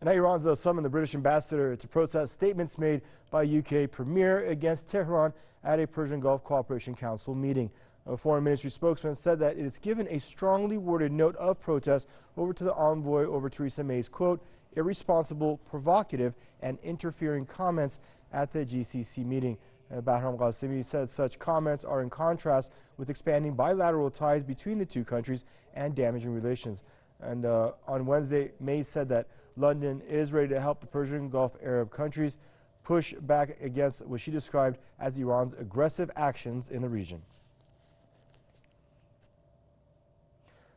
And now Iran's summoned the British ambassador to protest statements made by UK Premier against Tehran at a Persian Gulf Cooperation Council meeting. A foreign ministry spokesman said that it has given a strongly worded note of protest over to the envoy over Theresa May's, quote, irresponsible, provocative, and interfering comments at the GCC meeting. Bahram Qasemi said such comments are in contrast with expanding bilateral ties between the two countries and damaging relations. And on Wednesday, May said that London is ready to help the Persian Gulf Arab countries push back against what she described as Iran's aggressive actions in the region.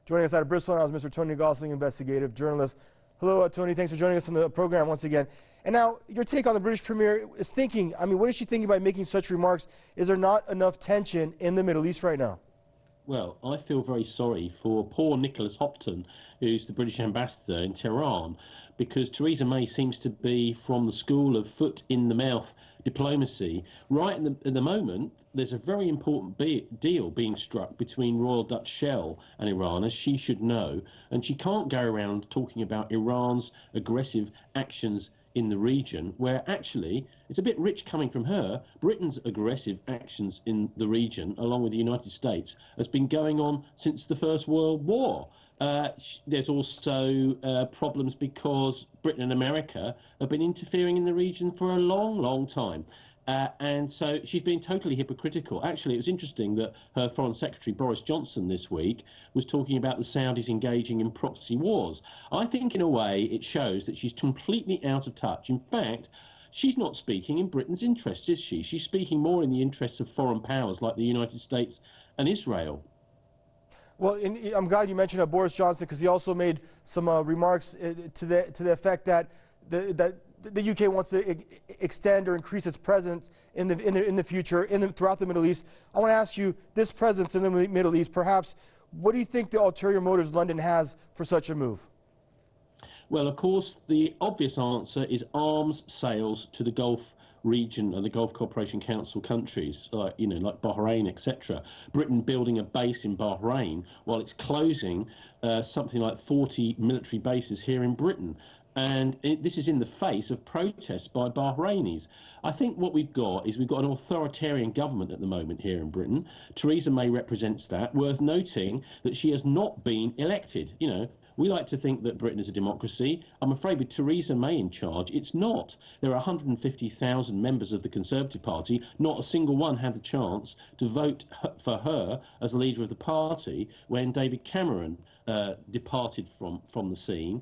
Joining us out of Bristol now is Mr. Tony Gosling, investigative journalist. Hello, Tony. Thanks for joining us on the program once again. And now, your take on the British Premier is thinking, I mean, what is she thinking by making such remarks? Is there not enough tension in the Middle East right now? Well, I feel very sorry for poor Nicholas Hopton, who's the British ambassador in Tehran, because Theresa May seems to be from the school of foot-in-the-mouth diplomacy. Right in the moment, there's a very important deal being struck between Royal Dutch Shell and Iran, as she should know, and she can't go around talking about Iran's aggressive actions in the region, where actually it's a bit rich coming from her. Britain's aggressive actions in the region, along with the United States, has been going on since the First World War. There's also problems because Britain and America have been interfering in the region for a long, long time. And so she's been totally hypocritical. Actually, it was interesting that her Foreign Secretary, Boris Johnson, this week was talking about the Saudis engaging in proxy wars. I think, in a way, it shows that she's completely out of touch. In fact, she's not speaking in Britain's interest, is she? She's speaking more in the interests of foreign powers like the United States and Israel. Well, I'm glad you mentioned Boris Johnson, because he also made some remarks to the effect that the UK wants to extend or increase its presence in the future throughout the Middle East. I want to ask you, this presence in the Middle East, perhaps, what do you think the ulterior motives London has for such a move? Well, of course, the obvious answer is arms sales to the Gulf region and the Gulf Cooperation Council countries, like Bahrain, etc. Britain building a base in Bahrain while it's closing something like 40 military bases here in Britain. And this is in the face of protests by Bahrainis. I think what we've got is we've got an authoritarian government at the moment here in Britain. Theresa May represents that. Worth noting that she has not been elected. You know, we like to think that Britain is a democracy. I'm afraid with Theresa May in charge, it's not. There are 150,000 members of the Conservative Party. Not a single one had the chance to vote for her as leader of the party when David Cameron departed from the scene.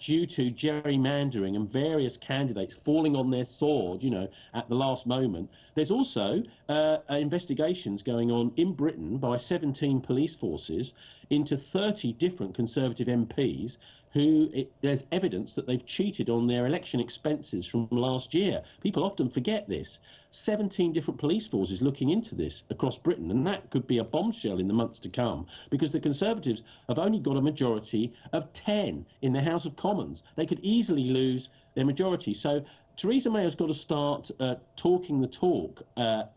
Due to gerrymandering and various candidates falling on their sword, at the last moment. There's also investigations going on in Britain by 17 police forces into 30 different Conservative MPs who there's evidence that they've cheated on their election expenses from last year. People often forget this. 17 different police forces looking into this across Britain, and that could be a bombshell in the months to come, because the Conservatives have only got a majority of 10 in the House of Commons. They could easily lose their majority. So Theresa May has got to start talking the talk,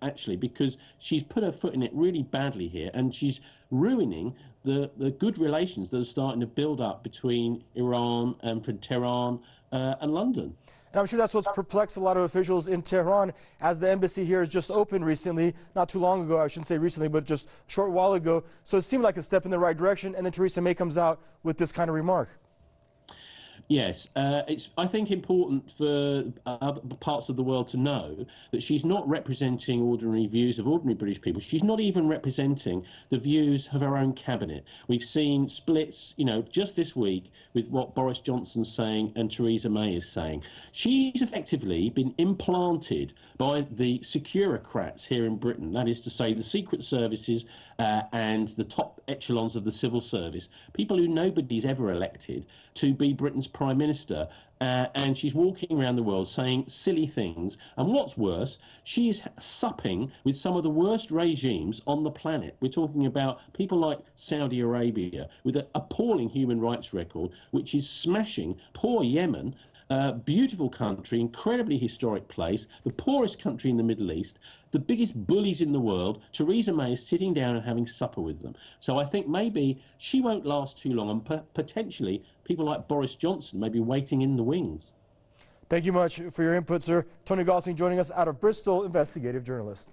actually, because she's put her foot in it really badly here, and she's ruining the good relations that are starting to build up between Iran and Tehran and London. And I'm sure that's what's perplexed a lot of officials in Tehran, as the embassy here has just opened recently, not too long ago, I shouldn't say recently, but just a short while ago. So it seemed like a step in the right direction, and then Theresa May comes out with this kind of remark. Yes, it's, I think, important for other parts of the world to know that she's not representing ordinary views of ordinary British people. She's not even representing the views of her own cabinet. We've seen splits, just this week with what Boris Johnson's saying and Theresa May is saying. She's effectively been implanted by the securocrats here in Britain, that is to say the secret services and the top echelons of the civil service, people who nobody's ever elected to be Britain's Prime Minister, and she's walking around the world saying silly things. And what's worse, she is supping with some of the worst regimes on the planet. We're talking about people like Saudi Arabia, with an appalling human rights record, which is smashing poor Yemen Beautiful country, incredibly historic place, the poorest country in the Middle East, the biggest bullies in the world. Theresa May is sitting down and having supper with them. So I think maybe she won't last too long, and potentially people like Boris Johnson may be waiting in the wings. Thank you much for your input, sir. Tony Gosling joining us out of Bristol, investigative journalist.